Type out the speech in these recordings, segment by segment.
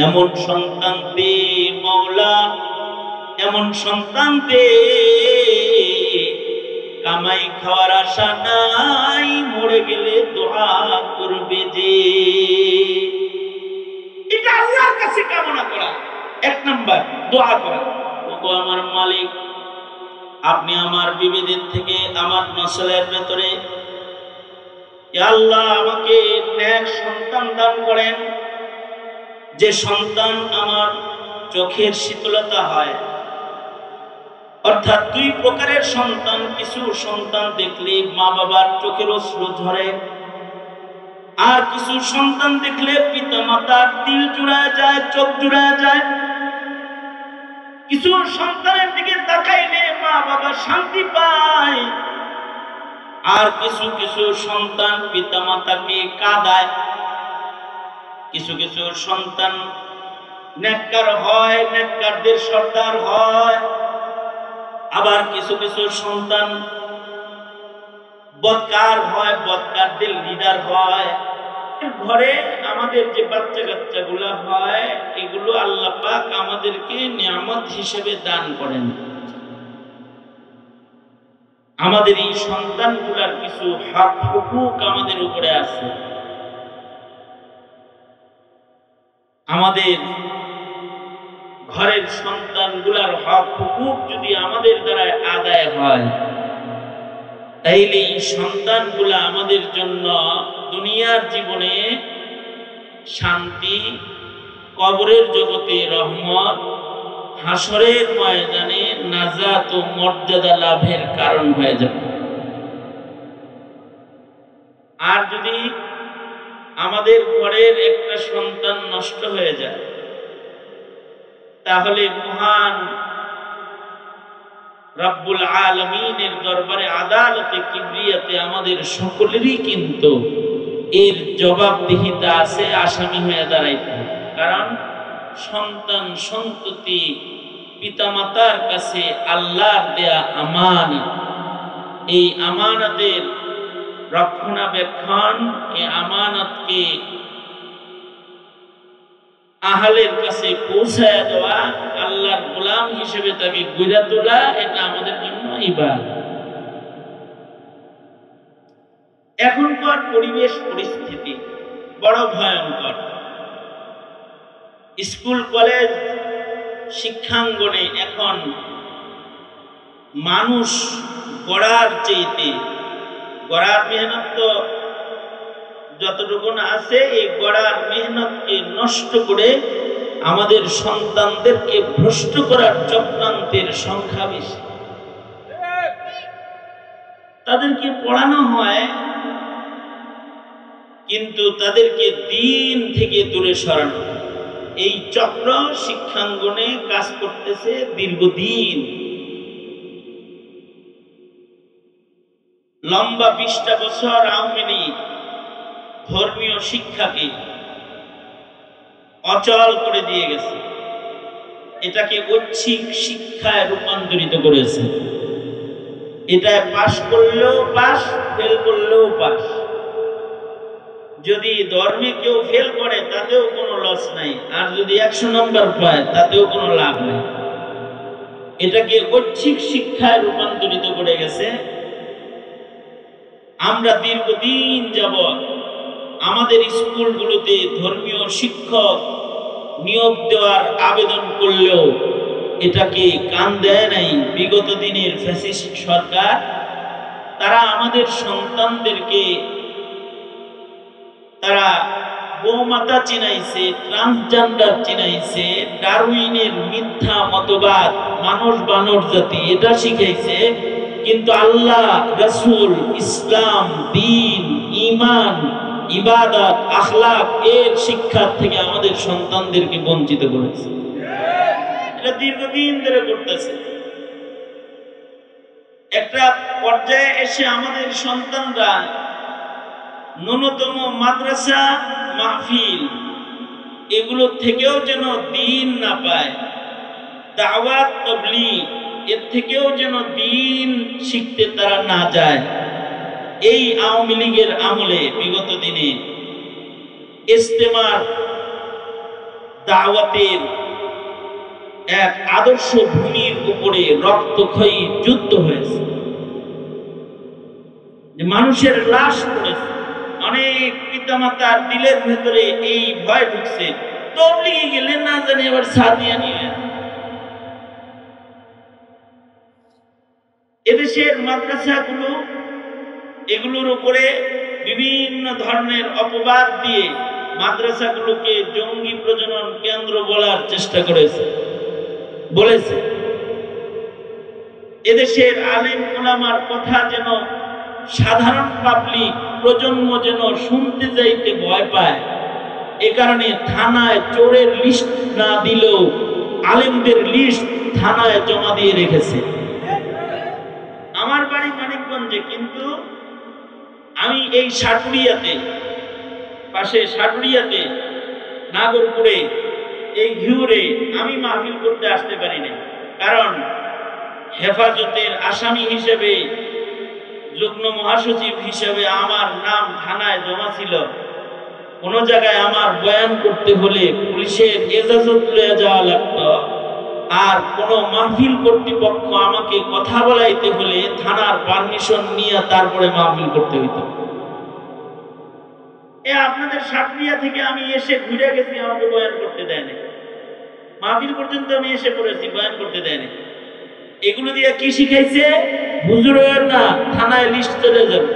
এমন সন্তান দে মওলা, এমন সন্তান দে কামাই খাওয়ার আশা নাই, মরে গেলে দোয়া করবে যে। এটা আল্লাহর কাছে কামনা করা, এক নাম্বার দোয়া করা। ওগো আমার মালিক, আপনি আমার বিবিদের থেকে আমার নসলের ভেতরে ইয়া আল্লাহ আমাকে নেক সন্তান দান করেন, যে সন্তান আমার চোখের শীতলতা হয়। অর্থাৎ দুই প্রকারের সন্তান, কিছু সন্তান দেখলে মা বাবার চোখের অশ্রু ঝরে, আর কিছু সন্তান দেখলে পিতা মাতার দিল জুড়ায় যায়, চোখ জুড়ায় যায়। কিছু সন্তানের দিকে তাকাইলে মা বাবা শান্তি পায়, আর কিছু কিছু সন্তান পিতা মাতাকে কাঁদায়। কিছু কিছু সন্তান নেককার হয়, নেককারদের সর্দার হয়, আবার কিছু কিছু সন্তান বদকার হয়, বদকারদের লিডার হয়। ঘরে আমাদের যে বাচ্চা কাচ্চাগুলা হয়, এগুলো আল্লাহ পাক আমাদেরকে নিয়ামত হিসেবে দান করেন। আমাদের এই সন্তানগুলার কিছু হক হুকুক আমাদের উপরে আছে। আমাদের ঘরের সন্তানগুলার হক হুকুক যদি আমাদের দ্বারা আদায় হয়, তাইলে এই সন্তানগুলা আমাদের জন্য দুনিয়ার জীবনে শান্তি, কবরের জগতে রহমত, হাসরের ময়দানে নাজাত ও মর্যাদা লাভের কারণ হয়ে যাবে। আর যদি আমাদের ঘরের একটা সন্তান নষ্ট হয়ে যায়, তাহলে মহান রব্বুল আলামিনের দরবারে আদালতে কিবরিয়াতে আমাদের সকলেরই কিন্তু এর জবাবদিহিতা আছে, আসামি হয়ে দাঁড়াইতে। কারণ সন্তান সন্ততি পিতামাতার কাছে আল্লাহর দেয়া আমানত, এই আমানতের রক্ষণাবেক্ষণ, এই আমানতকে আহলের কাছে পৌঁছায় দেওয়া, আল্লাহর গোলাম হিসেবে তাকে গড়ে তোলা, এটা আমাদের জন্য ইবাদত। এখনকার পরিবেশ পরিস্থিতি বড় ভয়ঙ্কর। স্কুল কলেজ শিক্ষাঙ্গনে এখন মানুষ গড়ার চাইতে, গড়ার মেহনত তো যতটুকু আছে, এই গড়ার মেহনতকে নষ্ট করে আমাদের সন্তানদেরকে ভ্রষ্ট করার চক্রান্তের সংখ্যা বেশি। তাদেরকে পড়ানো হয়, কিন্তু তাদেরকে দিন থেকে দূরে সরানো। এই চক্র শিক্ষাঙ্গনে কাজ করতেছে দীর্ঘদিন। লম্বা 20টা বছর আওয়ামী লীগ ধর্মীয় শিক্ষাকে অচল করে দিয়ে গেছে, এটাকে ঐচ্ছিক শিক্ষায় রূপান্তরিত করেছে। এটা পাস করলেও পাস, ফেল করলেও পাস। যদি ধর্মে কেউ ফেল করে তাতেও কোনো লস নাই, আর যদি 100 নম্বর পায় তাতেও কোনো লাভ নাই। এটাকে ঐচ্ছিক শিক্ষায় রূপান্তরিত করে গেছে। আমরা দীর্ঘদিন যাবৎ আমাদের স্কুলগুলোতে ধর্মীয় শিক্ষক নিয়োগ দেওয়ার আবেদন করলেও এটাকে কান দেয় নাই বিগত দিনের ফ্যাসিস্ট সরকার। তারা আমাদের সন্তানদেরকে তারা গোমাতা চিনাইছে, ট্রান্সজেন্ডার চিনাইছে, ডারউইনের মিথ্যা মতবাদ, মানুষ বানর জাতি, এটা শিখাইছে। কিন্তু আল্লাহ, রাসূল, ইসলাম, দ্বীন, ঈমান, ইবাদত, আখলাক এর শিক্ষা থেকে আমাদের সন্তানদেরকে বঞ্চিত করেছে। এটা দীর্ঘদিন ধরে করতেছে। একটা পর্যায়ে এসে আমাদের সন্তানরা ন্যূনতম মাদ্রাসা, মাহফিল এগুলো থেকেও যেন দ্বীন না পায়, দাওয়াত, তাবলীগ এর থেকেও যেন দ্বীন শিখতে তারা না যায়। এই আওয়ামী লীগের আমলে বিগত দিনে ইজতেমার দাওয়াতের এক আদর্শ ভূমির উপরে রক্তক্ষয়ী যুদ্ধ হয়েছে, যে মানুষের লাশ পড়েছে। অনেক পিতামাতার দিলের ভেতরে এই ভয় ঢুকছে, তবলিগে গেলে না জানি আবার সাদিয়া নিয়ে। এদেশের মাদ্রাসাগুলো এগুলোর উপরে বিভিন্ন ধরনের অপবাদ দিয়ে মাদ্রাসাগুলোকে জঙ্গি প্রজনন কেন্দ্র বলার চেষ্টা বলেছে। এদেশের আলেম ওলামার কথা যেন সাধারণ পাবলিক প্রজন্ম যেন শুনতে যাইতে ভয় পায়, এ কারণে থানায় চোরের লিস্ট না দিলেও আলেমদের লিস্ট থানায় জমা দিয়ে রেখেছে। আমার বাড়ি মানিকগঞ্জে, কিন্তু আমি এই সাটুরিয়াতে নাগরপুরে এই ঘিউরে আমি মাহফিল করতে আসতে পারি না, কারণ হেফাজতের আসামি হিসেবে, যুগ্ম মহাসচিব হিসেবে আমার নাম থানায় জমা ছিল। কোন জায়গায় আমার বয়ান করতে হলে পুলিশের এজাজত লয়ে যাওয়া লাগতো, আর কোন মাহফিল কর্তৃপক্ষ আমাকে কথা বলাইতে হলে থানার পারমিশন নিয়ে তারপরে মাহফিল করতে হইতো। আপনাদের সাটুরিয়া থেকে আমি এসে ঘুরে গেছি, আমাকে বয়ান করতে দেয় না। মাহফিল পর্যন্ত আমি এসে পড়েছি, বয়ান করতে দেয় না। এগুলো দিয়ে কি শিখাইছে? হুজুরের না, থানায় লিস্ট চলে যাবে।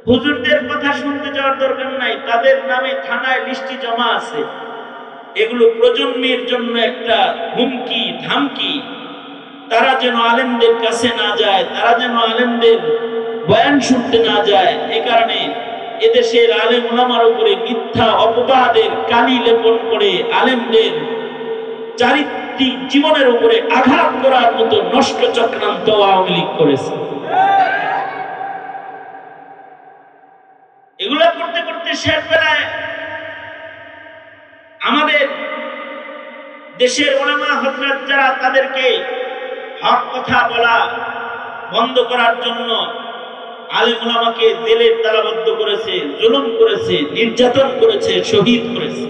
হুজুরদের কথা শুনতে যাওয়ার দরকার নাই, তাদের নামে থানায় লিস্টই জমা আছে। এগুলো প্রজন্মের জন্য একটা হুমকি ধামকি। তারা যেন আলেমদের কাছে না যায়, তারা যেন আলেমদের বয়ান শুনতে না যায়। এ কারণে এদেশের আলেম ওলামার উপরে মিথ্যা অপবাদের কালি লেপন করে আলেমদের চারিত্রিক জীবনের উপরে আঘাত করার মতো নষ্ট চক্রান্ত আওয়ামী লীগ করেছে। এগুলা করতে করতে শেষ বেলায় আমাদের দেশের ওলামা হযরত যারা, তাদেরকে হক কথা বলা বন্ধ করার জন্য আলেম ওলামাকে জেলে তালাবদ্ধ করেছে, জুলুম করেছে, নির্যাতন করেছে, শহীদ করেছে।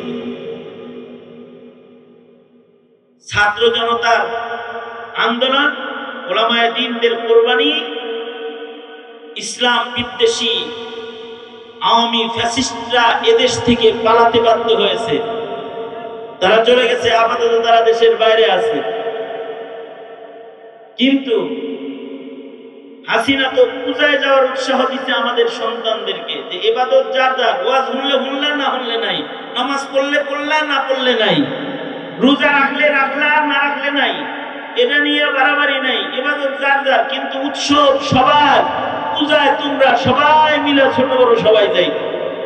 ছাত্র জনতার আন্দোলন, ওলামায়ে দ্বীনদের কোরবানি, ইসলাম বিদ্বেষী আওয়ামী ফ্যাসিস্টরা এদেশ থেকে পালাতে বাধ্য হয়েছে। তারা চলে গেছে, আপাতত তারা দেশের বাইরে আছে। কিন্তু হাসিনা তো পূজায় যাওয়ার উৎসাহ দিচ্ছে আমাদের সন্তানদেরকে, যে ইবাদত যার যার, ওয়াজ শুনলে শুনলেন, না শুনলে নাই, নামাজ পড়লে পড়লেন, না পড়লে নাই, রোজা রাখলে রাখলাম, না রাখলে নাই, এটা নিয়ে বাড়াবাড়ি নাই, ইবাদত যার যার, কিন্তু উৎসব সবার। পূজায় তোমরা সবাই মিলে, ছোট বড় সবাই যাই,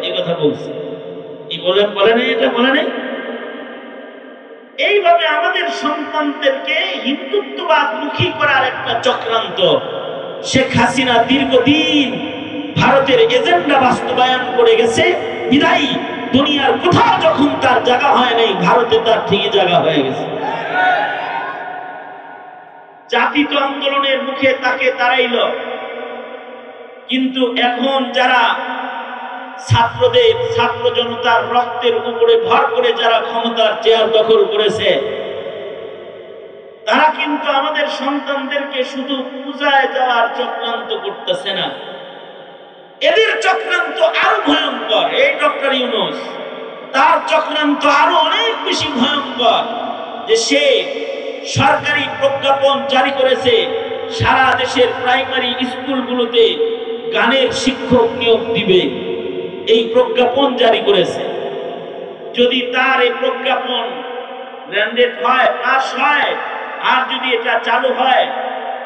এই কথা বলছে। কি বলে নাই? এটা বলে নাই। এইভাবে আমাদের সন্তানদেরকে হিন্দুত্ববাদ মুখী করার একটা চক্রান্ত শেখ হাসিনা দীর্ঘদিন ভারতের এজেন্ডা বাস্তবায়ন করে গেছে। বিদায়ী দুনিয়ার কোথাও যখন তার জায়গা হয় নাই, ভারতে তার ঠিকই জায়গা হয়ে গেছে। জাতীয় আন্দোলনের মুখে তাকে দাঁড়াইল, কিন্তু এখন যারা ছাত্র জনতার রক্তের উপরে ভর করে যারা ক্ষমতার চেয়ার দখল করেছে, তারা কিন্তু আমাদের সন্তানদেরকে শুধু পূজায় যাওয়ার চক্রান্ত করতেছে না, এদের চক্রান্ত আরো ভয়ঙ্কর। এই ডক্টর ইউনূস, তার চক্রান্ত আরো অনেক বেশি ভয়ঙ্কর, যে সে সরকারি প্রজ্ঞাপন জারি করেছে সারা দেশের প্রাইমারি স্কুলগুলোতে গানের শিক্ষক নিয়োগ দিবে। এই প্রজ্ঞাপন জারি করেছে। যদি তার এই প্রজ্ঞাপন ম্যান্ডেট হয়, পাস হয়, আর যদি এটা চালু হয়,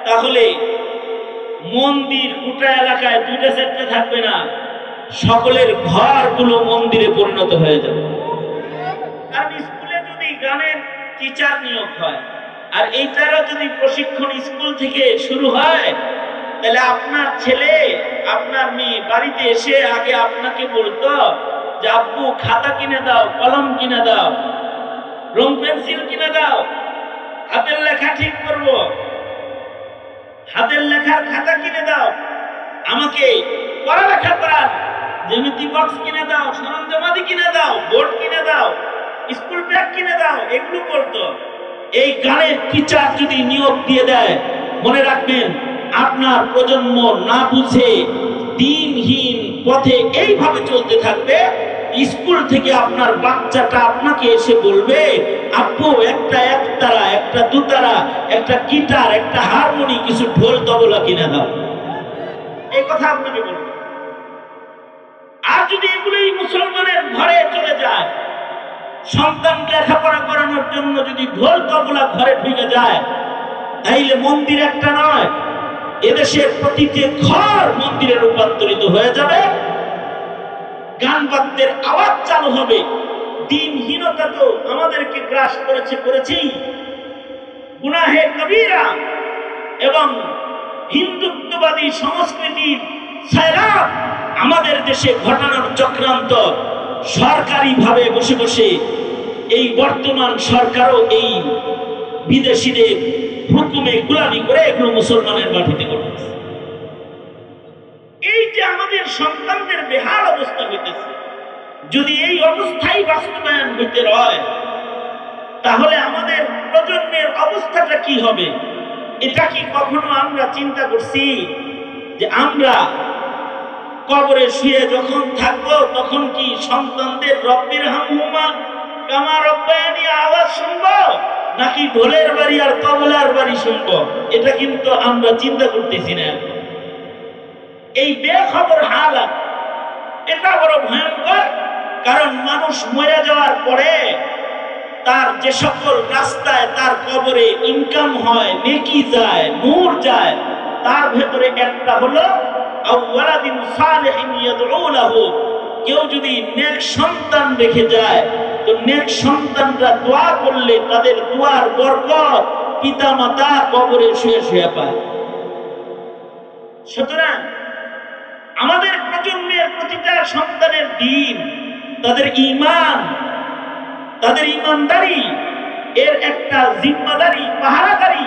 তাহলে মন্দির গোটা এলাকায় দুইটা চারটে থাকবে না, সকলের ঘরগুলো মন্দিরে পরিণত হয়ে যাবে। কারণ স্কুলে যদি গানের টিচার নিয়োগ হয়, আর এইটারও যদি প্রশিক্ষণ স্কুল থেকে শুরু হয়, তাহলে আপনার ছেলে, আপনার মেয়ে বাড়িতে এসে আগে আপনাকে বলতো যে আব্বু খাতা কিনে দাও, কলম কিনে দাও, রং পেন্সিল কিনে দাও, হাতের লেখা ঠিক করব, হাতের লেখার খাতা কিনে দাও, আমাকে পড়ালেখা করার জ্যামিতি বক্স কিনে দাও, সরঞ্জামাদি কিনে দাও, বোর্ড কিনে দাও। পোশাক কিনে দাও, এগুলো বলতো। এই গানের টিচার যদি নিয়োগ দিয়ে দেয়, মনে রাখবেন আপনার প্রজন্ম না বুঝে দিনহীন পথে এইভাবে চলতে থাকবে। স্কুল থেকে আপনার বাচ্চাটা আপনাকে এসে বলবে, আপু একটা একতারা, একটা দুতারা, একটা গিটার, একটা হারমোনি, কিছু ঢোল তবলা কিনে দাও। এই কথা আপনাকে বলবে। আর যদি এগুলোই মুসলমানের ঘরে চলে যায়, সন্তান লেখাপড়া করানোর জন্য যদি ঢোল তবলা ঘরে ঢুকে যায়, তাইলে মন্দির একটা নয়, এদেশের প্রতিটি ঘর মন্দিরে রূপান্তরিত হয়ে যাবে। গান বাদ্যের আওয়াজ চালু হবে। দিনহীনতা তো আমাদেরকে গ্রাস করেছি। গুনাহে কবিরা এবং হিন্দুত্ববাদী সংস্কৃতির সায়লাব আমাদের দেশে ঘটানোর চক্রান্ত সরকারিভাবে বসে বসে এই বর্তমান সরকারও এই বিদেশিদের হুকুমে গোলামি করে এগুলো মুসলমানের মাটিতে করতেছে। এই যে আমাদের সন্তানদের বেহাল অবস্থা হইতেছে, যদি এই অবস্থায় বাস্তবায়ন হইতে হয়, তাহলে আমাদের প্রজন্মের অবস্থাটা কি হবে? এটা কি কখনো আমরা চিন্তা করছি যে আমরা কবরে শুয়ে যখন থাকবো তখন কি সন্তানদের রব্বির হামহুমা কামা রব্বায়ানি আওয়াজ শুনবো, নাকি ঢোলের বাড়ি আর তবলার বাড়ি শুনবো? এটা কিন্তু আমরা চিন্তা করতেছি না। এই বেখবর হালাত, এটা বড় ভয়ঙ্কর। কারণ মানুষ মরে যাওয়ার পরে তার যে সকল রাস্তায় তার কবরে ইনকাম হয়, নেকি যায়, নূর যায়, তার ভেতরে একটা হলো আওয়ালাদিন সালিহিন ইয়াদউ লাহু। কেউ যদি নেক সন্তান রেখে যায়, তো নেক সন্তানরা দোয়া করলে তাদের দোয়ার বরকত পিতা মাতা কবরে শুয়ে শুয়ে পায়। সুতরাং আমাদের প্রজন্মের প্রতিটা সন্তানের দিন, তাদের ঈমান, তাদের ঈমানদারি, এর একটা জিম্মাদারি, পাহারাদারি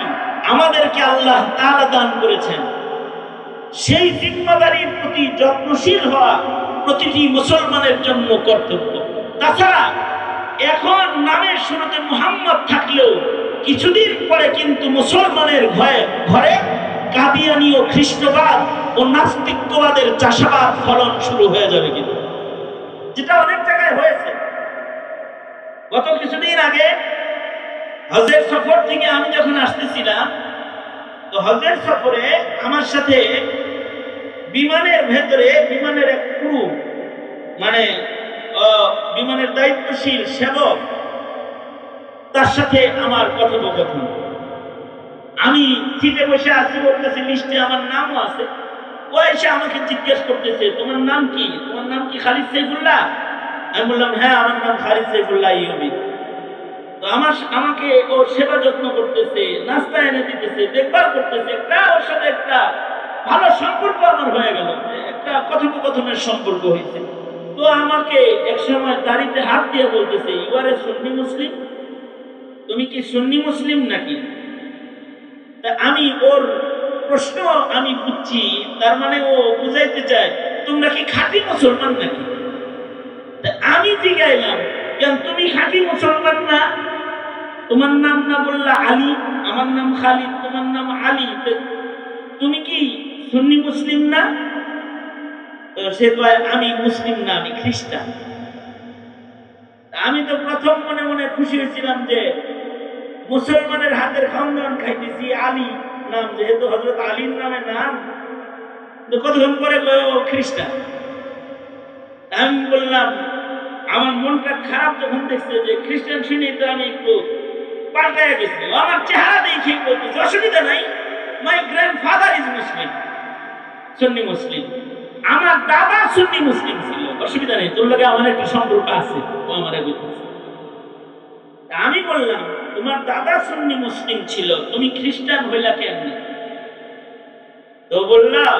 আমাদেরকে আল্লাহ তাআলা দান করেছেন। সেই জিম্মাদারির প্রতি যত্নশীল হওয়া প্রতিটি মুসলমানের জন্য কর্তব্য। তাছাড়া এখন নামের শুরুতে মুহাম্মদ থাকলেও কিছুদিন পরে কিন্তু মুসলমানের ঘরে কাদিয়ানি ও খ্রিস্টবাদ ও নাস্তিক্যবাদের চাষাবাদ ফলন শুরু হয়ে যাবে, কিন্তু যেটা অনেক জায়গায় হয়েছে। গত কিছুদিন আগে হজের সফর থেকে আমি যখন আসতেছিলাম, তো হজের সফরে আমার সাথে বিমানের ভেতরে বিমানের এক ক্রু, মানে বিমানের দায়িত্বশীল সেবক, তার সাথে আমার কথোপকথন। আমি সিটে বসে আছি, ওর কাছে লিস্টে আমার নামও আছে। ও এসে আমাকে জিজ্ঞেস করতেছে, তোমার নাম কি? তোমার নাম কি খালিদ সাইফুল্লাহ? আমি বললাম, হ্যাঁ আমার নাম খালিদ সাইফুল্লাহ ইউবি। তো আমাকে ও সেবা যত্ন করতেছে, নাস্তা এনে দিতেছে, দেখভাল করতেছে। একটা ওর সাথে একটা ভালো সম্পর্ক আমার হয়ে গেল, একটা কথোপকথনের সম্পর্ক হয়েছে। তো আমাকে এক সময় দাড়িতে হাত দিয়ে বলতেছে, ইউ আর এ সুন্নি মুসলিম, তুমি কি সুন্নি মুসলিম নাকি? তা আমি ওর প্রশ্ন আমি বুঝছি, তার মানে ও বুঝাইতে চায় তোমরা কি খাঁটি মুসলমান নাকি? আমি জিজ্ঞাইলাম, কেন তুমি খাঁটি মুসলমান না? তোমার নাম না বললা আলী, আমার নাম খালিদ, তোমার নাম আলী, তুমি কি সুন্নি মুসলিম না? তো সে কয়, আমি মুসলিম না, আমি খ্রিস্টান। আমি তো প্রথম মনে মনে খুশি হয়েছিলাম যে মুসলমানের হাতের খাওয়ান খাইতেছি, আলী নাম, যেহেতু হযরত আলীর নামে নাম। তো কতক্ষণ পরে ও খ্রিস্টান। আমি বললাম, আমার মনটা খারাপ যখন দেখছে যে খ্রিস্টান শুনি, তো আমি একটু পাল্টায় গেছি। আমার চেহারা দেখে বলতেছে, অসুবিধা নাই, মাই গ্র্যান্ডফাদার ইজ মুসলিম, সুন্নি মুসলিম। আমার দাদা সুন্নি মুসলিম ছিল, অসুবিধা নেই, তোর লগে আমার একটা সম্পর্ক আছে। ও আমার বলতেছে। আমি বললাম, তোমার দাদা সুন্নি মুসলিম ছিল, তুমি খ্রিস্টান হইলা কেমনে? তো বললাম,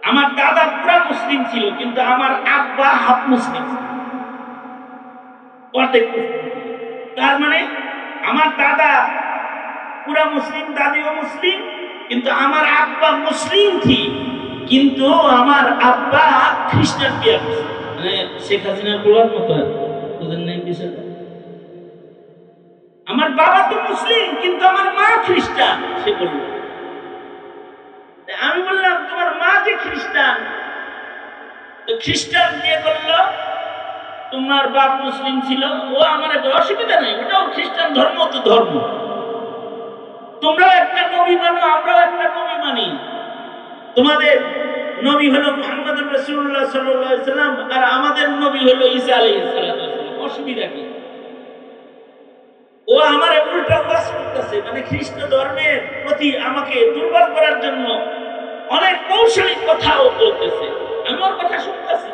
আমার দাদা পুরা মুসলিম ছিল, কিন্তু আমার আব্বা হাফ মুসলিম ছিল, অর্ধেক মুসলিম। তার মানে আমার দাদা পুরা মুসলিম, দাদিও মুসলিম, কিন্তু আমার আব্বা মুসলিম ঠিক, কিন্তু আমার আব্বা খ্রিস্টান বিয়ে করছে। মানে শেখ হাসিনার বলার মতো। বুঝেন নাই বিষয়টা? আমার বাবা তো মুসলিম কিন্তু আমার মা খ্রিস্টান, সে বলল। আমি বললাম তোমার মা যে খ্রিস্টান, তো খ্রিস্টান দিয়ে করলো, তোমার বাপ মুসলিম ছিল, ও আমার একটা অসুবিধা নেই, ওটাও খ্রিস্টান ধর্ম, তো ধর্ম। তোমরাও একটা নবী মানো, আমরাও একটা নবী মানি। তোমাদের নবী হলো মুহাম্মদ রাসূলুল্লাহ সাল্লাল্লাহু আলাইহি ওয়াসাল্লাম, আর আমাদের নবী হলো ঈসা আলাইহিস সালাম। অসুবিধা কি? ও আমার উল্টা ওয়াজ করতেছে, মানে খ্রিস্ট ধর্মের প্রতি আমাকে দুর্বল করার জন্য অনেক কৌশলী কথাও বলতেছে। আমি ওর কথা শুনতেছি।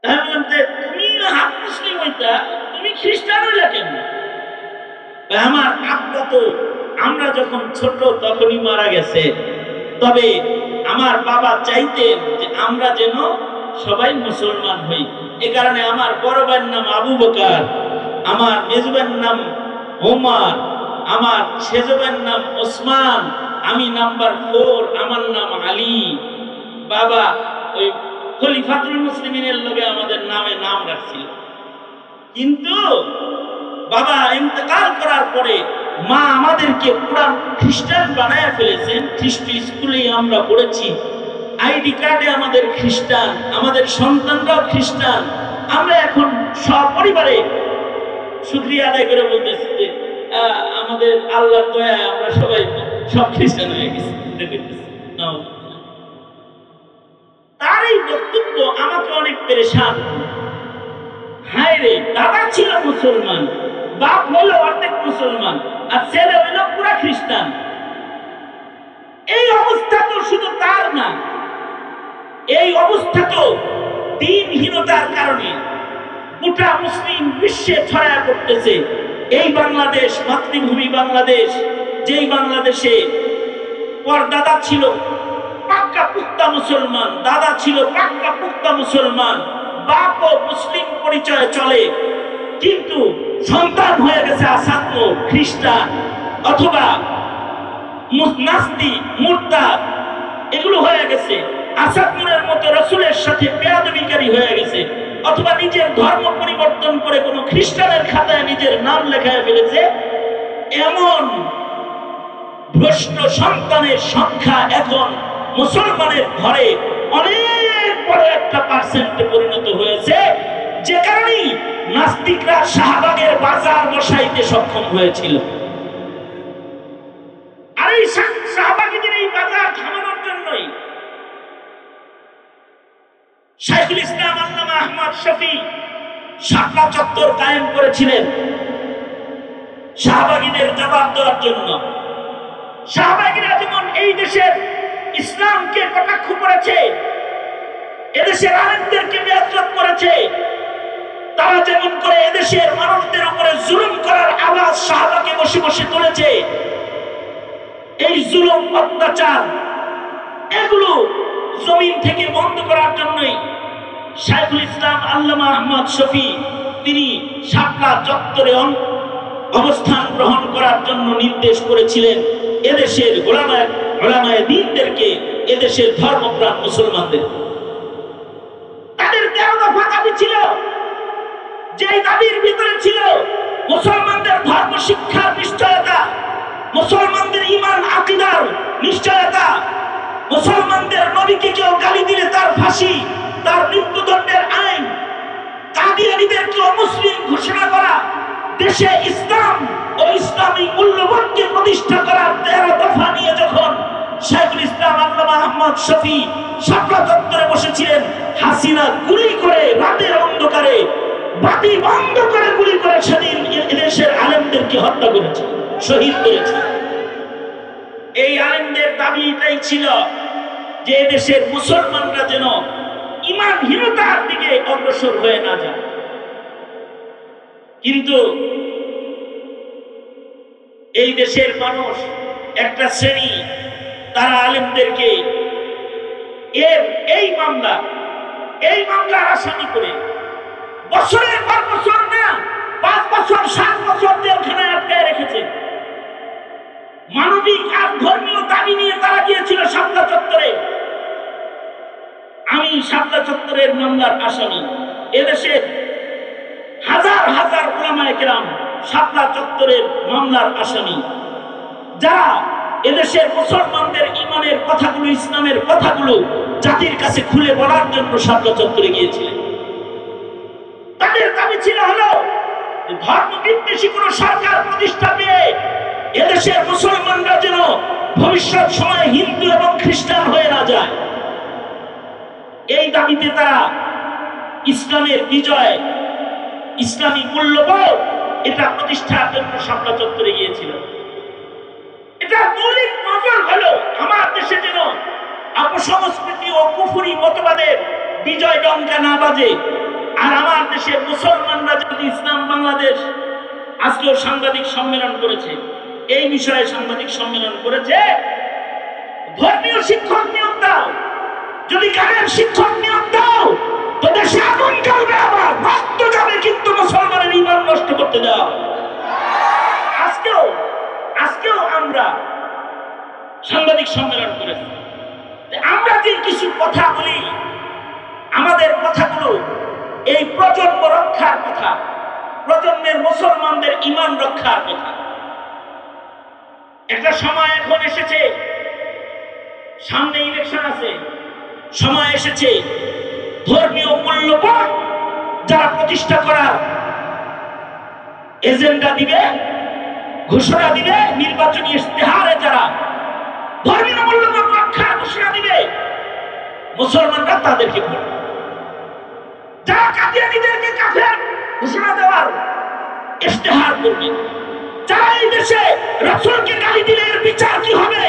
আমি বললাম যে তুমি হাফ মুসলিম হইতা, তুমি খ্রিস্টান হইলা কেন? আমার আব্বা তো আমরা যখন ছোট তখনই মারা গেছে, তবে আমার বাবা চাইতেন যে আমরা যেন সবাই মুসলমান হই। এ কারণে আমার বড় ভাইয়ের নাম আবু বকর, আমার মেজো ভাইয়ের নাম ওমর, আমার সেজো ভাইয়ের নাম ওসমান, আমি নাম্বার 4, আমার নাম আলী। বাবা ওই খলিফাতুল মুসলিমিনের লগে আমাদের নামে নাম রাখছিল। কিন্তু বাবা ইন্তেকাল করার পরে মা আমাদেরকে পুরা খ্রিস্টান বানায় ফেলেছেন। খ্রিস্ট স্কুলে আমরা পড়েছি, আইডি কার্ডে আমাদের খ্রিস্টান, আমাদের সন্তানরাও খ্রিস্টান। আমরা এখন সপরিবারে শুকরিয়া আদায় করে বলতেছি যে আমাদের আল্লাহর দয়ায় আমরা সবাই সব খ্রিস্টান হয়ে গেছি। তার এই বক্তব্য আমাকে অনেক পেরেশান। হায় রে, দাদা ছিল মুসলমান, বাপ হলো অর্ধেক মুসলমান, আর ছেলে হইল পুরা খ্রিস্টান। এই অবস্থা তো শুধু তার না, এই অবস্থা তো দ্বীনহীনতার কারণে গোটা মুসলিম বিশ্বে ছড়ায় পড়তেছে। এই বাংলাদেশ, মাতৃভূমি বাংলাদেশ, যেই বাংলাদেশে ওর দাদা ছিল পাক্কা পুক্তা মুসলমান, দাদা ছিল পাক্কা পুক্তা মুসলমান, বাপও মুসলিম পরিচয়ে চলে, কিন্তু সন্তান হয়ে গেছে আসাধ্য খ্রিস্টান অথবা নাস্তিক মুরতাদ, এগুলো হয়ে গেছে। আসাদুরের মতো রাসূলের সাথে বেয়াদবিকারী হয়ে গেছে, অথবা নিজের ধর্ম পরিবর্তন করে কোনো খ্রিস্টানের খাতায় নিজের নাম লেখায় ফেলেছে। এমন ভ্রষ্ট সন্তানের সংখ্যা এখন মুসলমানের ঘরে অনেক বড় একটা পার্সেন্টে পরিণত হয়েছে, যে কারণেই নাস্তিকরা শাহবাগের বাজার বসাইতে সক্ষম হয়েছিল। আর এই শাহবাগীদের এই বাজার থামানোর জন্যই শাইখুল ইসলাম আল্লামা আহমদ শফী শাপলা চত্বর কায়েম করেছিলেন শাহবাগীদের জবাব দেওয়ার জন্য। শাহবাগীরা যেমন এই দেশের ইসলামকে কটাক্ষ করেছে, এদেশের আলেমদেরকে বেইজ্জত করেছে, তারা যেমন করে এদেশের মানুষদের উপরে জুলুম করার আওয়াজ শাহবাগে বসে বসে তুলেছে। এই জুলুম অত্যাচার এগুলো জমিন থেকে বন্ধ করার জন্যই শাইখুল ইসলাম আল্লামা আহমদ শফী তিনি শাপলা চত্বরে অবস্থান গ্রহণ করার জন্য নির্দেশ করেছিলেন এদেশের উলামায়ে দ্বীনদেরকে, এদেশের ধর্মপ্রাণ মুসলমানদের। তাদের 13 দফা দাবি ছিল, যে দাবির ভিতরে ছিল মুসলমানদের ধর্ম শিক্ষার নিশ্চয়তা, মুসলমানদের ঈমান আকীদার নিশ্চয়তা, মুসলমানদের নবীকে কেউ গালি দিলে তার ফাঁসি, তার মৃত্যুদণ্ডের আইন, কাদিয়ানীদেরকে অমুসলিম ঘোষণা করা, দেশে ইসলাম ও ইসলামী মূল্যবোধকে প্রতিষ্ঠা করার 13 দফা নিয়ে যখন শাইখুল ইসলাম আল্লামা আহমদ শফী শাপলা চত্বরে বসেছিলেন, হাসিনা গুলি করে রাতের অন্ধকারে বাতি বন্ধ করে গুলি করে সেদিন এদেশের আলেমদেরকে হত্যা করেছে, শহীদ করেছে। এই আলেমদের দাবি এটাই ছিল যে দেশের মুসলমানরা যেন ঈমানহীনতার দিকে অগ্রসর হয়ে না যায়। কিন্তু এই দেশের মানুষ একটা শ্রেণী, তারা আলেমদেরকে এই মামলার আসামি করে বছরের পর বছর না, 5 বছর 7 বছর জেলখানায় আটকায় রেখেছে। মানবিক আর ধর্মীয় দাবি নিয়ে তারা গিয়েছিল শাপলা চত্বরে। আমি শাপলা চত্বরের মামলার আসামি। এদেশের হাজার হাজার উলামায়ে কেরাম শাপলা চত্বরের মামলার আসামি, যারা এদেশের মুসলমানদের ইমানের কথাগুলো, ইসলামের কথাগুলো জাতির কাছে খুলে বলার জন্য শাপলা চত্বরে গিয়েছিলেন। তাদের দাবি ছিল হলো ধর্ম বিদ্বেষী কোন সরকার প্রতিষ্ঠা পেয়ে এদেশের মুসলমানরা যেন ভবিষ্যৎ সময়ে হিন্দু এবং খ্রিস্টান হয়ে না যায়। এই দাবিতে তারা ইসলামের বিজয়, ইসলামী মূল্যবোধ এটা প্রতিষ্ঠার জন্য শাপলা চত্বরে গিয়েছিল। এটা মৌলিক নজর হলো আমার দেশে যেন অপসংস্কৃতি ও কুফরি মতবাদের বিজয় ডঙ্কা না বাজে, আর আমার দেশের মুসলমানরা যদি ইসলাম বাংলাদেশ আজকেও সাংবাদিক সম্মেলন করেছে, এই বিষয়ে সাংবাদিক সম্মেলন করেছে, ধর্মীয় শিক্ষক নিয়োগ দাও, যদি গানের শিক্ষক নিয়োগ দাও তো দেশে আগুন জ্বলবে, আবার রক্ত যাবে, কিন্তু মুসলমানের ঈমান নষ্ট করতে দাও। আজকেও আমরা সাংবাদিক সম্মেলন করেছি। আমরা যে কিছু কথা বলি, আমাদের কথাগুলো এই প্রজন্ম রক্ষার কথা, প্রজন্মের মুসলমানদের ঈমান রক্ষার কথা। একটা সময় এখন এসেছে, সামনে ইলেকশন আছে, সময় এসেছে ধর্মীয় মূল্যবোধ যারা প্রতিষ্ঠা করার এজেন্ডা দিবে, ঘোষণা দিবে, নির্বাচনী ইশতেহারে যারা ধর্মীয় মূল্যবোধ রক্ষার ঘোষণা দিবে, মুসলমানরা তাদেরকে ভোট দেবে। যারা কাদিয়ানীদেরকে কাফের ঘোষণা দেওয়ার ইশতেহার করবে, যারা এই দেশে রাসূলকে গালি দিলে এর বিচার কি হবে,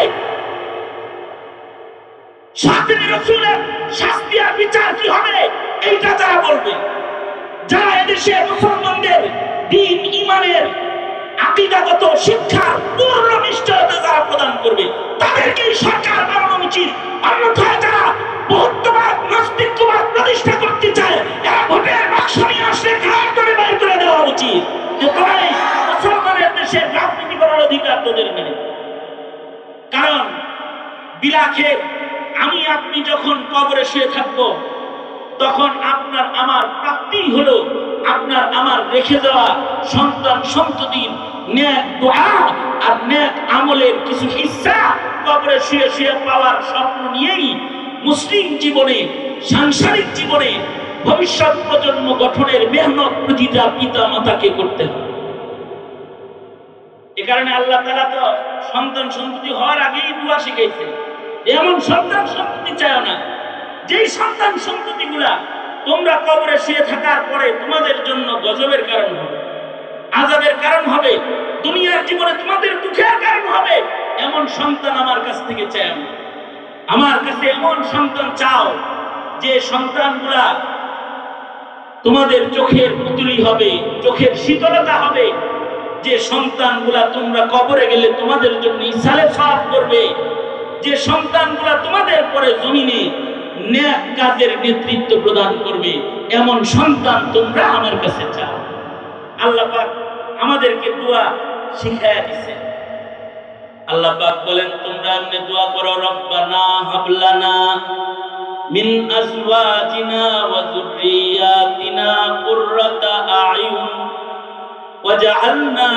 শাস্তির রাসূলের শাস্তি আর বিচার কি হবে, এইটা যারা বলবে, যারা এদেশে মুসলমানদের দ্বীন ঈমানের আকীদাগত শিক্ষার পূর্ণ নিশ্চয়তা যারা প্রদান করবে, তাদেরকেই সরকার বানানো উচিত। অন্যথায় যারা বহুত্ববাদ, নাস্তিকবাদ প্রতিষ্ঠা করতে চায়, এরা ভোটের বাক্স নিয়ে আসলে ঘাট ধরে বাইর করে দেওয়া উচিত, যে তোরাই মুসলমানের দেশের রাজনীতি করার অধিকার তোদের নেই। কারণ বিলাখে আমি আপনি যখন কবরে শুয়ে থাকবো, তখন আপনার আমার প্রাপ্তি হলো আপনার আমার রেখে যাওয়া সন্তান সন্ততির নেক দোয়া আর নেক আমলের কিছু হিস্সা কবরে শুয়ে শুয়ে পাওয়ার স্বপ্ন নিয়েই মুসলিম জীবনে, সাংসারিক জীবনে ভবিষ্যৎ প্রজন্ম গঠনের মেহনত প্রতিটা পিতা মাতাকে করতে হবে। এ কারণে আল্লাহ তাআলা তো সন্তান সন্ততি হওয়ার আগেই দোয়া শিখাইছে, এমন সন্তান সন্ততি চাও না যেই সন্তান সন্ততি গুলা তোমরা কবরে শুয়ে থাকার পরে তোমাদের জন্য গজবের কারণ হবে, আযাবের কারণ হবে, দুনিয়ার জীবনে তোমাদের দুঃখের কারণ হবে। এমন সন্তান আমার কাছ থেকে চাও না। আমার কাছে এমন সন্তান চাও যে সন্তানগুলা তোমাদের চোখের পুতুলি হবে, চোখের শীতলতা হবে, যে সন্তানগুলা তোমরা কবরে গেলে তোমাদের জন্য ইসালে সওয়াব করবে, যে সন্তানগুলা তোমাদের পরে জমিনে নেক কাজের নেতৃত্ব প্রদান করবে, এমন সন্তান তোমরা আমার কাছে চাও। আল্লাহ পাক আমাদেরকে দোয়া শিখায়া দিয়েছে। আল্লাহ পাক বলেন তোমরা এমনি দোয়া করো, রব্বানা হাবলানা মিন আজওয়াজিনা ওয়া যুররিয়াতিনা কুররাতা আয়ুন ওয়াজআলনা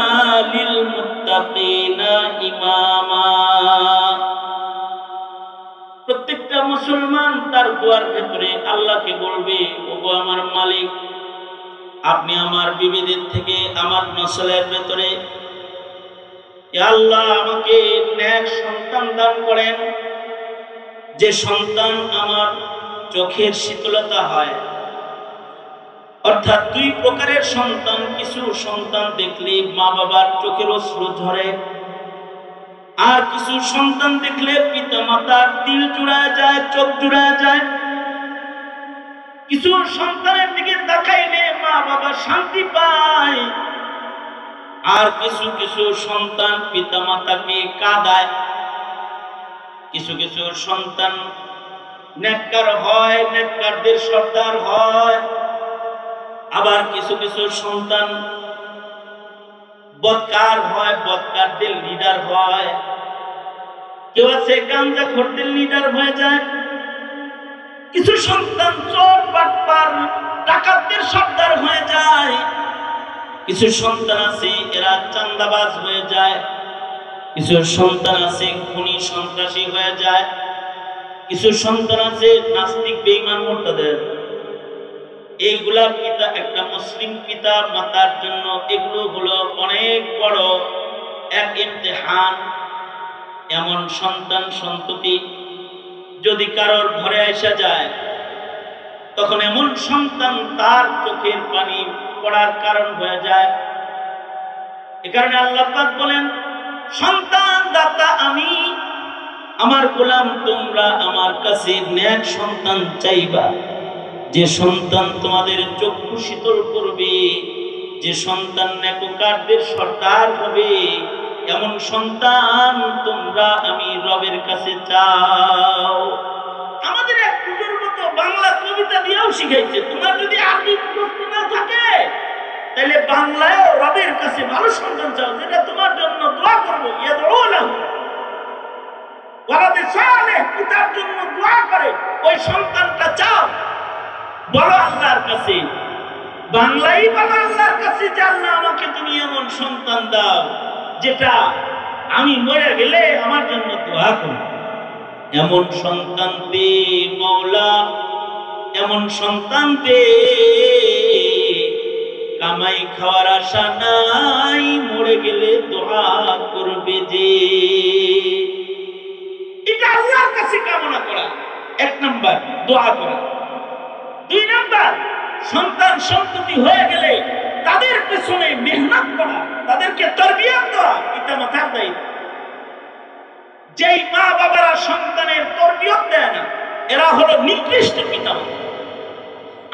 লিল মুত্তাকিনা ইমামা। প্রত্যেকটা মুসলমান তার দোয়ার ভেতরে আল্লাহকে বলবে, ওগো আমার মালিক, আপনি আমার বিবিদের থেকে আমার নসলের ভেতরে আল্লাহ আমাকে নেক সন্তান দান করেন, যে সন্তান আমার চোখের শীতলতা হয়। অর্থাৎ দুই প্রকারের সন্তান, কিছু সন্তান দেখলে মা বাবার চোখের অশ্রু ঝরে, আর কিছু সন্তান দেখলে পিতা মাতার দিল জুড়ায় যায়, চোখ জুড়ায় যায়। কিছু সন্তানের দিকে তাকাইলে মা বাবা শান্তি পায়, আর কিছু কিছু সন্তান পিতা মাতাকে কাঁদায়। কিছু কিছু সন্তান নেককার হয়, নেককারদের সর্দার হয়, আবার কিছু কিছু সন্তান বদকার হয়, বদকারদের লিডার হয়। কেউ আছে গাঞ্জাখোরদের লিডার হয়ে যায়, কিছু সন্তান চোর বাটপার ডাকাতদের সর্দার হয়ে যায়, কিছু সন্তান আছে এরা চাঁদাবাজ হয়ে যায়, কিছু সন্তান আছে খুনি সন্ত্রাসী হয়ে যায়, কিছু সন্তান আছে নাস্তিক বেঈমান মুরতাদের। এইগুলা পিতা, একটা মুসলিম পিতা মাতার জন্য এগুলো হলো অনেক বড় এক ইমতিহান। এমন সন্তান সন্ততি যদি কারোর ঘরে এসে যায়, তখন এমন সন্তান তার চোখের পানি পড়ার কারণ হয়ে যায়। এ কারণে আল্লাহ পাক বলেন, সন্তান দাতা আমি, আমার গোলাম তোমরা আমার কাছে নেক সন্তান চাইবা, যে সন্তান তোমাদের চক্ষু শীতল করবে, যে সন্তান নেককারদের সর্দার হবে, এমন সন্তান তোমরা আমি রবের কাছে চাও। আমাদের এক বুজুর্গ তো বাংলা কবিতা দিয়েও শিখাইছে, তোমার যদি আরবি মুখস্থ না থাকে তাহলে বাংলায় রবের কাছে ভালো সন্তান চাও, যেটা তোমার জন্য দোয়া করবো। ওয়ালাদে সালেহ, পিতার জন্য দোয়া করে ওই সন্তানটা চাও, বলো আল্লাহর কাছে, বাংলাই বলো আল্লাহর কাছে যে আল্লাহ আমাকে তুমি এমন সন্তান দাও যেটা আমি মরে গেলে আমার জন্য দোয়া করো। এমন সন্তান দে মওলা, এমন সন্তান দে, কামাই খাওয়ার আশা নাই, মরে গেলে দোয়া করবে যে। এটা আল্লাহর কাছে কামনা করা, এক নাম্বার দোয়া করা। দুই নাম্বার, সন্তান সন্ততি হয়ে গেলে তাদের পেছনে মেহনত করা, তাদেরকে তরবিয়ত দেওয়া পিতা মাতার দায়িত্ব। যেই মা বাবারা সন্তানের তরবিয়ত দেয় না, এরা হলো নিকৃষ্ট পিতা মাতা।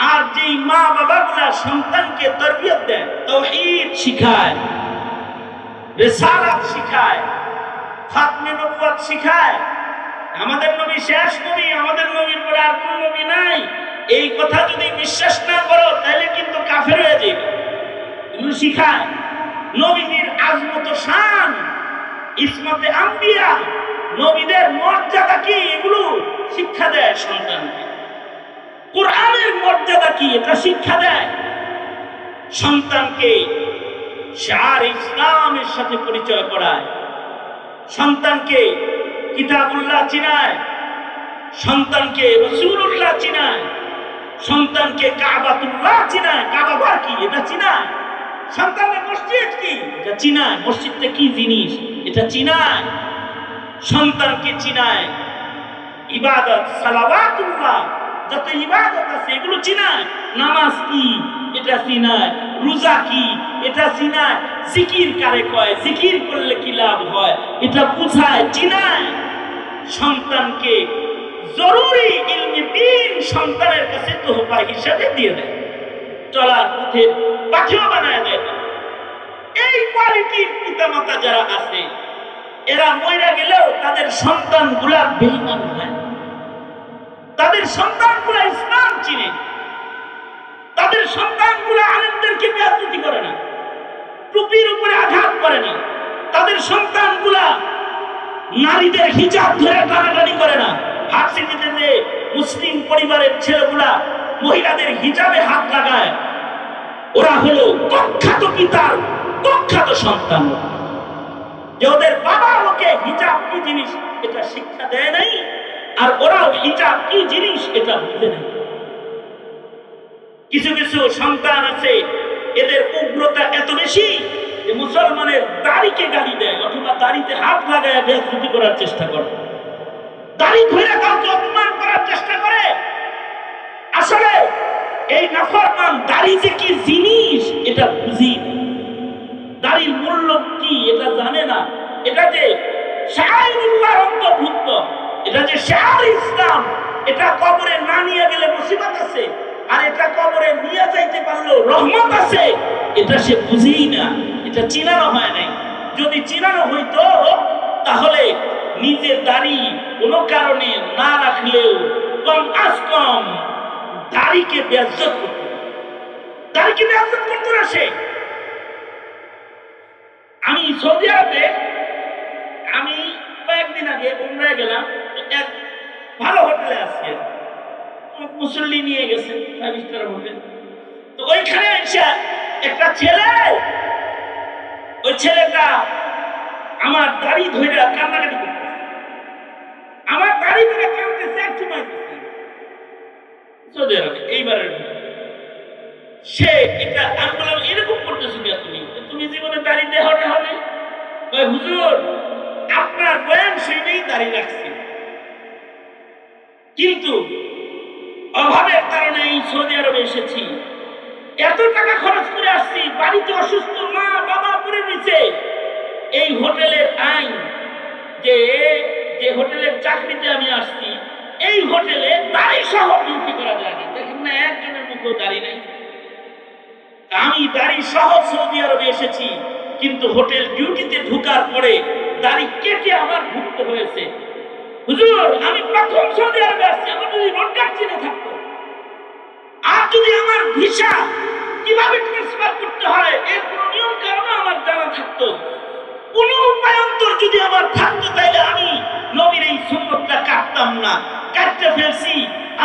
আর যেই মা বাবাগুলা সন্তানকে তরবিয়ত দেয়, তাওহীদ শিখায়, রিসালাত শিখায়, খাতমে নবুয়ত শিখায়, আমাদের নবী শেষ নবী, আমাদের নবীর পরে আর কোন নবী নাই, এই কথা যদি বিশ্বাস না করো তাহলে কিন্তু কাফের হয়ে যাবে। এগুলো শিখায়। নবীদের আজমত শান, ইসমতে আম্বিয়া, নবীদের মর্যাদা কি, এগুলো শিক্ষা দেয় সন্তানকে। কোরআনের মর্যাদা কি, এটা শিক্ষা দেয় সন্তানকে। শার ইসলামের সাথে পরিচয় করায়, সন্তানকে কিতাবুল্লাহ চিনায়, সন্তানকে রাসূলুল্লাহ চিনায়, সন্তানকে কাবাতুল্লাহ চিনায়, কাবা ঘর কি এটা চিনায়, সন্তানের মসজিদ কি এটা চিনায়, মসজিদটা কি জিনিস এটা চিনায়, সন্তানকে চিনায় ইবাদত সালাওয়াতুল্লাহ, যত ইবাদত আছে এগুলো চিনায়, নামাজ কি এটা চিনায়, রোজা কি এটা চিনায়, জিকির কারে কয়, জিকির করলে কি লাভ হয় এটা বুঝায়, চিনায়। সন্তানকে জরুরি ইলমি দ্বীন সন্তানের কাছে তোহফা হিসেবে দিয়ে দেয়, চলার পথে পাথেয় বানায় দেয়। এই কোয়ালিটির পিতামাতা যারা আছে, এরা মরে গেলেও তাদের সন্তানগুলা বেঈমান হয়, তাদের সন্তানগুলা ইসলাম চিনে, তাদের সন্তানগুলা আলেমদেরকে বেয়াদবি করে না, টুপির উপরে আঘাত করে না, তাদের সন্তানগুলা নারীদের হিজাব ধরে টানাটানি করে না। ভার্সিটিতে যে মুসলিম পরিবারের ছেলেগুলা মহিলাদের হিজাবে হাত লাগায়, ওরা হলো কুখ্যাত পিতার কুখ্যাত সন্তান, যে ওদের বাবা ওকে হিজাব কি জিনিস এটা শিক্ষা দেয় নাই, আর ওরাও হিজাব কি জিনিস এটা বুঝে নেই। কিছু কিছু সন্তান আছে, এদের উগ্রতা এত বেশি যে মুসলমানের দাড়িকে গালি দেয়, অথবা দাড়িতে হাত লাগায় বেয়াদবি করার চেষ্টা করে, দাড়ি ধরে কাউকে অপমান করার চেষ্টা করে। আসলে এই নাফরমান দাড়ি যে কি জিনিস এটা বুঝি না, দাড়ির মূল্য কি এটা জানে না, এটা যে শাআইরুল্লাহর অন্তর্ভুক্ত, এটা যে শাআর ইসলাম, এটা কবরে না নিয়ে গেলে মুসিবত আছে, আর এটা কবরে নিয়ে যাইতে পারলেও রহমত আছে, এটা সে বুঝেই না, এটা চিনানো হয় নাই। যদি চিনানো হইতো তাহলে নিজের দাড়ি কোনো কারণে না রাখলেও কম আজ কম দাড়িকে বেয়াজ্জত করত, দাড়িকে বেয়াজ্জত করতো না সে। আমি সৌদি আরবে, আমি কয়েকদিন আগে উমরায় গেলাম, এক ভালো হোটেলে আছি, মুসল্লি নিয়ে গেছেন 5 স্টার হোটেল। তো ওইখানে এসে একটা ছেলে, ওই ছেলেটা আমার দাড়ি ধরে কান্নাকাটি করতেছে, আমার দাড়ি ধরে কাঁদতেছে, আর চুমাইতেছে। সৌদি আরবে এইবারের সে এটা আমি বললাম এরকম করতেছো কি তুমি? তুমি জীবনে দাড়ি দেহ হবে? হুজুর আপনার বয়ান শুনেই দাড়ি রাখছি, কিন্তু অভাবের কারণে এই সৌদি আরবে এসেছি, এত টাকা খরচ করে আসছি, বাড়িতে অসুস্থ মা বাবা পড়ে নিচে। এই হোটেলের আইন যে যে হোটেলের চাকরিতে আমি আসছি, এই হোটেলে দাড়ি সহ ডিউটি করা যায় না। দেখেন না, একজনের মুখেও দাড়ি নেই। আমি দাড়ি সহ সৌদি আরবে এসেছি, কিন্তু হোটেল ডিউটিতে ঢোকার পরে দাড়ি কেটে আমার ঢুকতে হয়েছে। হুজুর আমি প্রথম সৌদি আরবে আসছি, আমার যদি রোডকার চিনে থাকতো, আর যদি আমার ভিসা কিভাবে ট্রান্সফার করতে হয় এর কোন নিয়ম কারণ আমার জানা থাকতো, কোন উপায়ন্তর যদি আমার থাকতো, তাইলে আমি নবীর এই সুন্নতটা কাটতাম না। কাটতে ফেলছি।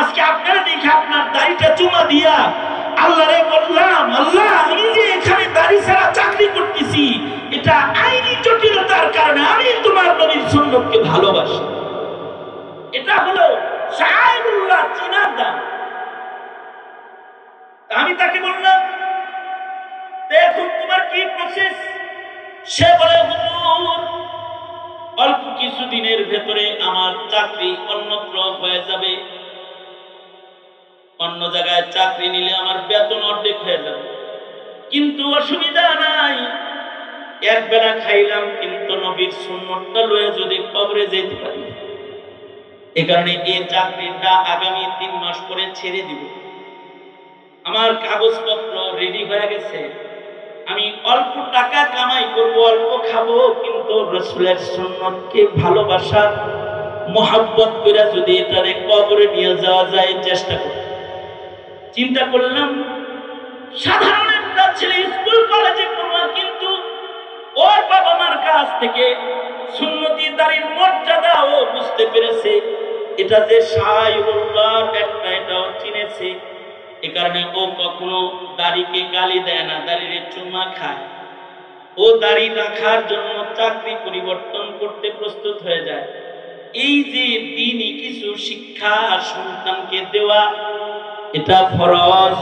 আজকে আপনারা দেখে আপনার দাড়িটা চুমা দিয়া আল্লাহরে বললাম, আল্লাহ আমি যে এখানে দাড়ি ছাড়া চাকরি করতেছি, এটা আইনি জটিলতার কারণে আমি তোমার নবীর সুন্নতকে ভালোবাসি। এটা হলো শায়রুল্লাহ চিনার দাম। আমি তাকে বললাম, দেখুন তোমার কি প্রসেস? সে বলে, হুজুর অল্প কিছুদিনের ভেতরে আমার চাকরি অন্যত্র হয়ে যাবে, অন্য জায়গায় চাকরি নিলে আমার বেতন অর্ধেক হয়ে যাবে, কিন্তু অসুবিধা নাই, এক বেলা খাইলাম, কিন্তু নবীর সুন্নতটা লয়ে যদি কবরে যেতে পারি, এ কারণে এই চাকরিটা আগামী 3 মাস পরে ছেড়ে দিব। আমার কাগজপত্র রেডি হয়ে গেছে, আমি অল্প টাকা কামাই করব, অল্প খাবো, কিন্তু রাসূলের সুন্নতকে ভালোবাসা মোহাব্বত করে যদি এটারে কবরে নিয়ে যাওয়া যায় চেষ্টা করব। চিন্তা করলাম, সাধারণ একটা ছেলে স্কুল কলেজে পড়া, কিন্তু ওর বাবা মার কাছ থেকে সুন্নতি দাড়ির মর্যাদা ও বুঝতে পেরেছে, এটা যে শায়রুল্লাহর একটা, এটাও চিনেছে। এ কারণে ও কখনো দাড়িকে গালি দেয় না, দাড়ির চুমা খায়। ও দাড়ি রাখার জন্য চাকরি পরিবর্তন করতে প্রস্তুত হয়ে যায়। এই যে দ্বীনি কিছু শিক্ষা সন্তানকে দেওয়া, এটা ফরজ,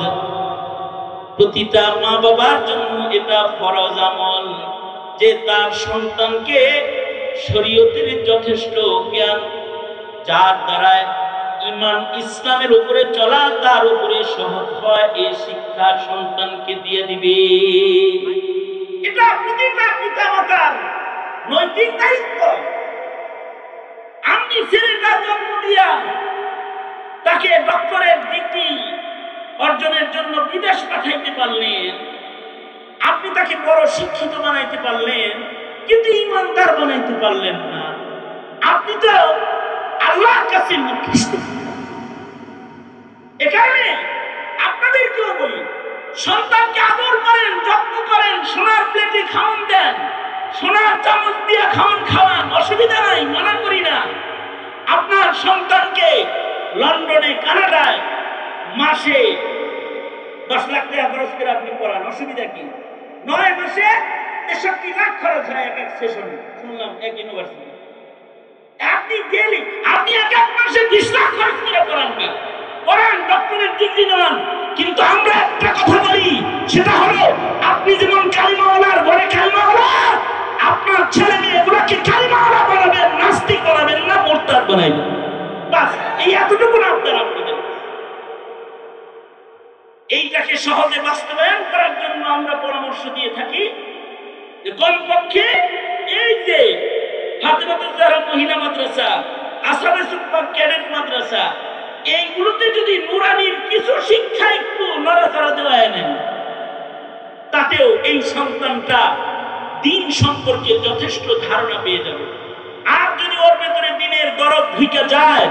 প্রতিটা মা বাবার জন্য এটা ফরজ আমল, যে তার সন্তানকে শরীয়তের যথেষ্ট জ্ঞান, যার দ্বারা ঈমান ইসলামের উপরে চলা তার উপরে সহজ হয়, এই শিক্ষা সন্তানকে দিয়ে দিবে। এটা প্রতিটা পিতামাতার নৈতিক দায়িত্ব। আপনি ছেলেটা জন্ম দিয়া তাকে ডক্টরের ডিগ্রি অর্জনের জন্য বিদেশ পাঠাইতে পারলেন, আপনি তাকে বড় শিক্ষিত বানাইতে পারলেন, কিন্তু ইমানদার বানাইতে পারলেন না। আপনি তো আল্লাহর কাছে নিকৃষ্ট। এ কারণে আপনাদেরকেও বলি, সন্তানকে আদর করেন, যত্ন করেন, সোনার প্লেটে খাওয়ান দেন, সোনার চামচ দিয়ে খাওয়ান, অসুবিধা নাই, মানা করি না। আপনার সন্তানকে লন্ডনে, কানাডায় মাসে 10 লাখ টাকা খরচ করে আপনি পড়ান, অসুবিধা কি? 9 মাসে 63 লাখ খরচ হয় এক এক সেশনে, শুনলাম এক ইউনিভার্সিটি। আপনি ডেইলি আপনি এক এক মাসে 20 লাখ খরচ করে পড়ান না, পড়ান, ডক্টরের ডিগ্রি নেন। কিন্তু আমরা একটা কথা বলি, সেটা হলো আপনি যেমন কালিমাওয়ালার ঘরে কালিমাওয়ালা, আপনার ছেলে মেয়েগুলোকে কালিমাওয়ালা বানাবেন, নাস্তিক বানাবেন না, মুরতাদ বানাবেন। বাস এই এতটুকু না আপনাদের। এইটাকে সহজে বাস্তবায়ন করার জন্য আমরা পরামর্শ দিয়ে থাকি যে কমপক্ষে এই যে ফাতেমাতুজ জাহরা মহিলা মাদ্রাসা, আসহাবে সুফফা ক্যাডেট মাদ্রাসা, এইগুলোতে যদি নুরানির কিছু শিক্ষা একটু নড়াচড়া দেওয়া নেন, তাতেও এই সন্তানটা দিন সম্পর্কে যথেষ্ট ধারণা পেয়ে যাবে। আর যদি ওর ভেতরে দিনের দরদ ঢুকে যায়,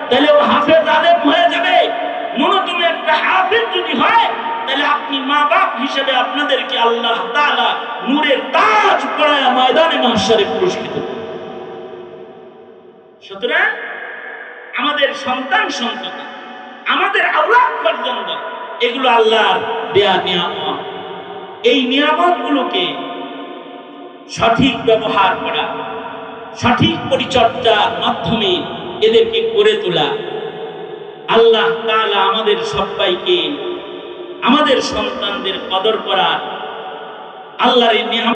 তাহলে ও হাফেজ আলেম হয়ে যাবে। ন্যূনতম একটা হাফেজ যদি হয়, তাহলে আপনি মা বাপ হিসেবে আপনাদেরকে আল্লাহ তাআলা নূরের তাজ পরায়া ময়দানে মাহশারে পুরস্কৃত করবেন। সুতরাং আমাদের সন্তান সন্ততি আমাদের আওলাদ পর্যন্ত, এগুলো আল্লাহর দেয়া নিয়ামত। এই নিয়ামতগুলোকে সঠিক ব্যবহার করা, সঠিক পরিচর্যার মাধ্যমে এদেরকে গড়ে তোলা। আল্লাহ তাআলা আমাদের সবাইকে, আমাদের সন্তানদের কদর করার, আল্লাহর এই নিয়ামত